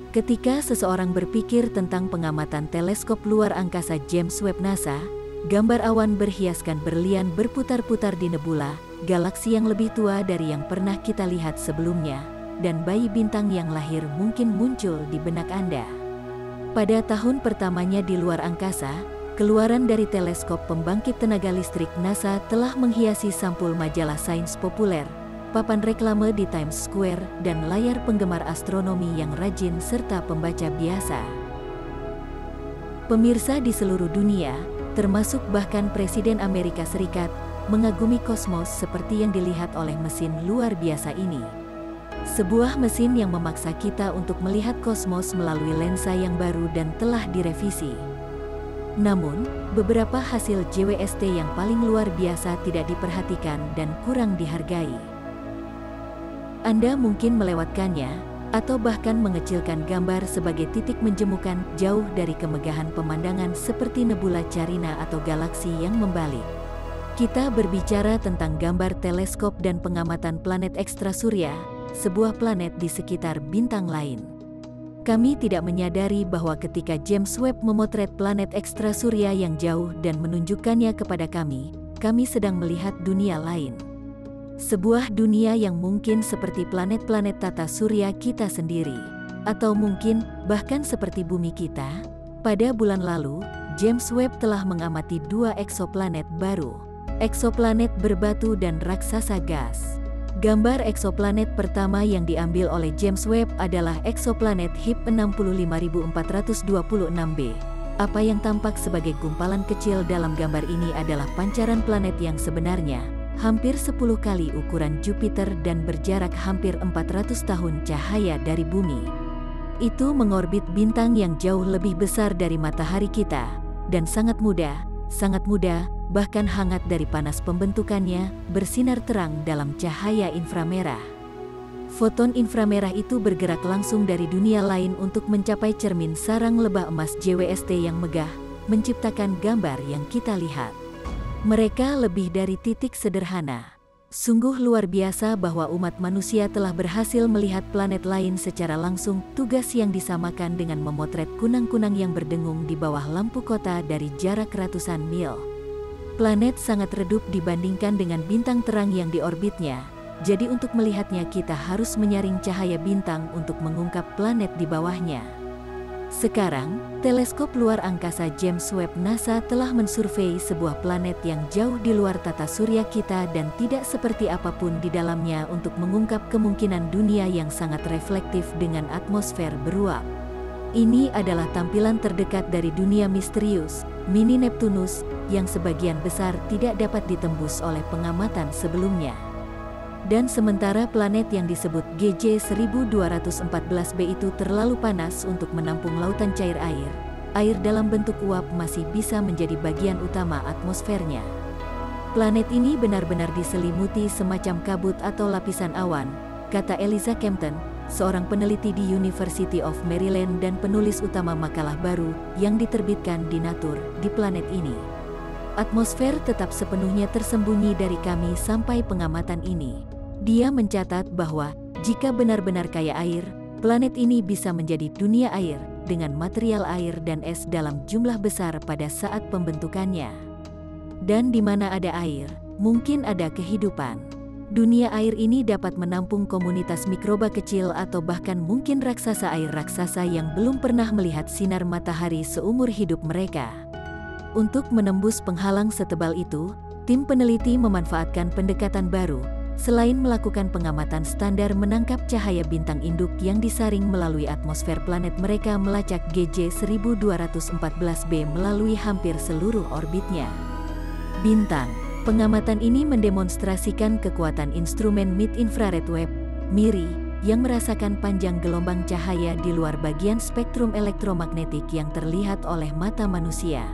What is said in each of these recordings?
Ketika seseorang berpikir tentang pengamatan teleskop luar angkasa James Webb NASA, gambar awan berhiaskan berlian berputar-putar di nebula, galaksi yang lebih tua dari yang pernah kita lihat sebelumnya, dan bayi bintang yang lahir mungkin muncul di benak Anda. Pada tahun pertamanya di luar angkasa, keluaran dari teleskop pembangkit tenaga listrik NASA telah menghiasi sampul majalah sains populer, papan reklame di Times Square, dan layar penggemar astronomi yang rajin serta pembaca biasa. Pemirsa di seluruh dunia, termasuk bahkan Presiden Amerika Serikat, mengagumi kosmos seperti yang dilihat oleh mesin luar biasa ini. Sebuah mesin yang memaksa kita untuk melihat kosmos melalui lensa yang baru dan telah direvisi. Namun, beberapa hasil JWST yang paling luar biasa tidak diperhatikan dan kurang dihargai. Anda mungkin melewatkannya, atau bahkan mengecilkan gambar sebagai titik menjemukan jauh dari kemegahan pemandangan seperti nebula Carina atau galaksi yang membalik. Kita berbicara tentang gambar teleskop dan pengamatan planet ekstrasurya, sebuah planet di sekitar bintang lain. Kami tidak menyadari bahwa ketika James Webb memotret planet ekstrasurya yang jauh dan menunjukkannya kepada kami sedang melihat dunia lain. Sebuah dunia yang mungkin seperti planet-planet tata surya kita sendiri, atau mungkin bahkan seperti bumi kita. Pada bulan lalu, James Webb telah mengamati 2 eksoplanet baru, eksoplanet berbatu dan raksasa gas. Gambar eksoplanet pertama yang diambil oleh James Webb adalah eksoplanet HIP 65426b. Apa yang tampak sebagai gumpalan kecil dalam gambar ini adalah pancaran planet yang sebenarnya, hampir 10 kali ukuran Jupiter dan berjarak hampir 400 tahun cahaya dari bumi. Itu mengorbit bintang yang jauh lebih besar dari matahari kita, dan sangat muda, bahkan hangat dari panas pembentukannya, bersinar terang dalam cahaya inframerah. Foton inframerah itu bergerak langsung dari dunia lain untuk mencapai cermin sarang lebah emas JWST yang megah, menciptakan gambar yang kita lihat. Mereka lebih dari titik sederhana. Sungguh luar biasa bahwa umat manusia telah berhasil melihat planet lain secara langsung, tugas yang disamakan dengan memotret kunang-kunang yang berdengung di bawah lampu kota dari jarak ratusan mil. Planet sangat redup dibandingkan dengan bintang terang yang diorbitnya, jadi untuk melihatnya kita harus menyaring cahaya bintang untuk mengungkap planet di bawahnya. Sekarang, teleskop luar angkasa James Webb NASA telah mensurvei sebuah planet yang jauh di luar tata surya kita dan tidak seperti apapun di dalamnya untuk mengungkap kemungkinan dunia yang sangat reflektif dengan atmosfer beruap. Ini adalah tampilan terdekat dari dunia misterius, mini Neptunus, yang sebagian besar tidak dapat ditembus oleh pengamatan sebelumnya. Dan sementara planet yang disebut GJ 1214b itu terlalu panas untuk menampung lautan cair air dalam bentuk uap masih bisa menjadi bagian utama atmosfernya. Planet ini benar-benar diselimuti semacam kabut atau lapisan awan, kata Eliza Kempton, seorang peneliti di University of Maryland dan penulis utama makalah baru yang diterbitkan di Nature di planet ini. Atmosfer tetap sepenuhnya tersembunyi dari kami sampai pengamatan ini. Dia mencatat bahwa, jika benar-benar kaya air, planet ini bisa menjadi dunia air, dengan material air dan es dalam jumlah besar pada saat pembentukannya. Dan di mana ada air, mungkin ada kehidupan. Dunia air ini dapat menampung komunitas mikroba kecil atau bahkan mungkin raksasa air raksasa yang belum pernah melihat sinar matahari seumur hidup mereka. Untuk menembus penghalang setebal itu, tim peneliti memanfaatkan pendekatan baru. Selain melakukan pengamatan standar menangkap cahaya bintang induk yang disaring melalui atmosfer planet, mereka melacak GJ 1214b melalui hampir seluruh orbitnya. Bintang. Pengamatan ini mendemonstrasikan kekuatan instrumen mid-infrared Webb, MIRI, yang merasakan panjang gelombang cahaya di luar bagian spektrum elektromagnetik yang terlihat oleh mata manusia.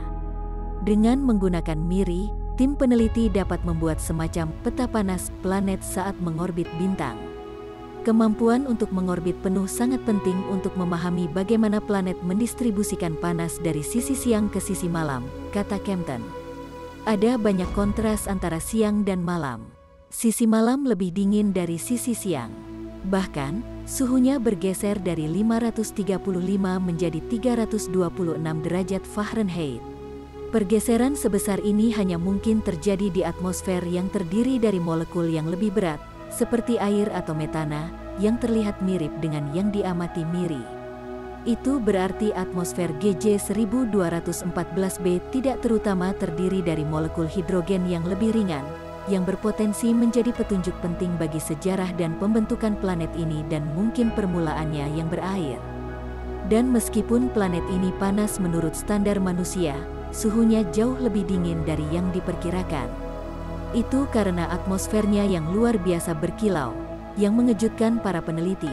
Dengan menggunakan MIRI, tim peneliti dapat membuat semacam peta panas planet saat mengorbit bintang. Kemampuan untuk mengorbit penuh sangat penting untuk memahami bagaimana planet mendistribusikan panas dari sisi siang ke sisi malam, kata Kempton. Ada banyak kontras antara siang dan malam. Sisi malam lebih dingin dari sisi siang. Bahkan, suhunya bergeser dari 535 menjadi 326 derajat Fahrenheit. Pergeseran sebesar ini hanya mungkin terjadi di atmosfer yang terdiri dari molekul yang lebih berat, seperti air atau metana, yang terlihat mirip dengan yang diamati MIRI. Itu berarti atmosfer GJ 1214b tidak terutama terdiri dari molekul hidrogen yang lebih ringan, yang berpotensi menjadi petunjuk penting bagi sejarah dan pembentukan planet ini dan mungkin permulaannya yang berair. Dan meskipun planet ini panas menurut standar manusia, suhunya jauh lebih dingin dari yang diperkirakan. Itu karena atmosfernya yang luar biasa berkilau, yang mengejutkan para peneliti,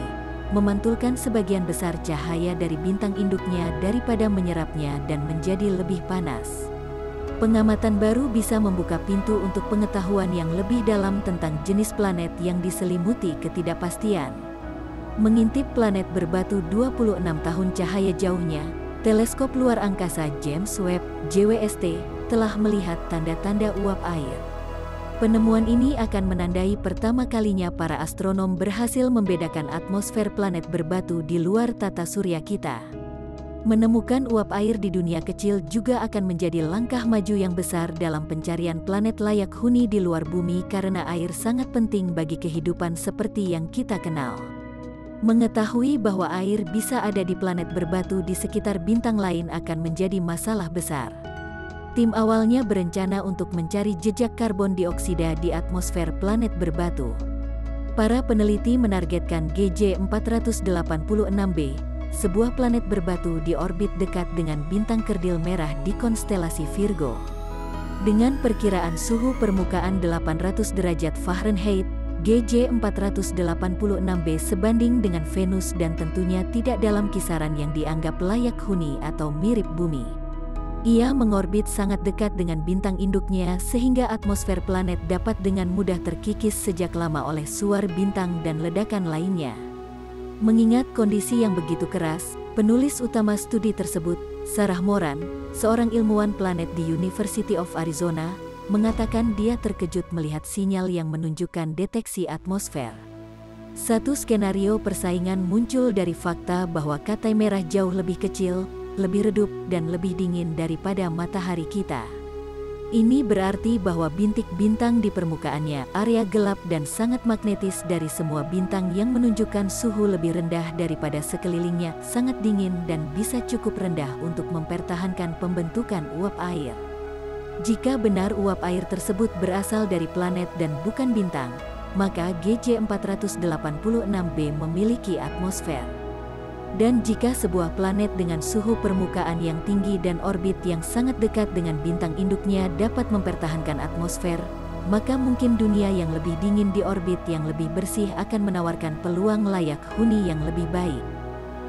memantulkan sebagian besar cahaya dari bintang induknya daripada menyerapnya dan menjadi lebih panas. Pengamatan baru bisa membuka pintu untuk pengetahuan yang lebih dalam tentang jenis planet yang diselimuti ketidakpastian. Mengintip planet berbatu 26 tahun cahaya jauhnya, teleskop luar angkasa James Webb (JWST) telah melihat tanda-tanda uap air. Penemuan ini akan menandai pertama kalinya para astronom berhasil membedakan atmosfer planet berbatu di luar tata surya kita. Menemukan uap air di dunia kecil juga akan menjadi langkah maju yang besar dalam pencarian planet layak huni di luar bumi karena air sangat penting bagi kehidupan seperti yang kita kenal. Mengetahui bahwa air bisa ada di planet berbatu di sekitar bintang lain akan menjadi masalah besar. Tim awalnya berencana untuk mencari jejak karbon dioksida di atmosfer planet berbatu. Para peneliti menargetkan GJ 486b, sebuah planet berbatu di orbit dekat dengan bintang kerdil merah di konstelasi Virgo. Dengan perkiraan suhu permukaan 800 derajat Fahrenheit, GJ 486b sebanding dengan Venus dan tentunya tidak dalam kisaran yang dianggap layak huni atau mirip bumi. Ia mengorbit sangat dekat dengan bintang induknya sehingga atmosfer planet dapat dengan mudah terkikis sejak lama oleh suar bintang dan ledakan lainnya. Mengingat kondisi yang begitu keras, penulis utama studi tersebut, Sarah Moran, seorang ilmuwan planet di University of Arizona, mengatakan dia terkejut melihat sinyal yang menunjukkan deteksi atmosfer. Satu skenario persaingan muncul dari fakta bahwa katai merah jauh lebih kecil, lebih redup, dan lebih dingin daripada matahari kita. Ini berarti bahwa bintik bintang di permukaannya area gelap dan sangat magnetis dari semua bintang yang menunjukkan suhu lebih rendah daripada sekelilingnya, sangat dingin dan bisa cukup rendah untuk mempertahankan pembentukan uap air. Jika benar uap air tersebut berasal dari planet dan bukan bintang, maka GJ 486b memiliki atmosfer. Dan jika sebuah planet dengan suhu permukaan yang tinggi dan orbit yang sangat dekat dengan bintang induknya dapat mempertahankan atmosfer, maka mungkin dunia yang lebih dingin di orbit yang lebih bersih akan menawarkan peluang layak huni yang lebih baik.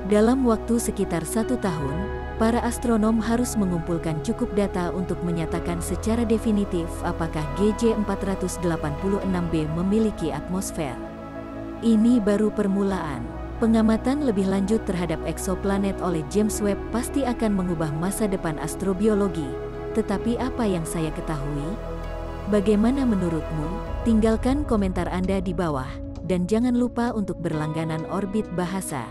Dalam waktu sekitar 1 tahun, para astronom harus mengumpulkan cukup data untuk menyatakan secara definitif apakah GJ 486b memiliki atmosfer. Ini baru permulaan. Pengamatan lebih lanjut terhadap eksoplanet oleh James Webb pasti akan mengubah masa depan astrobiologi. Tetapi apa yang saya ketahui? Bagaimana menurutmu? Tinggalkan komentar Anda di bawah, dan jangan lupa untuk berlangganan Orbit Bahasa.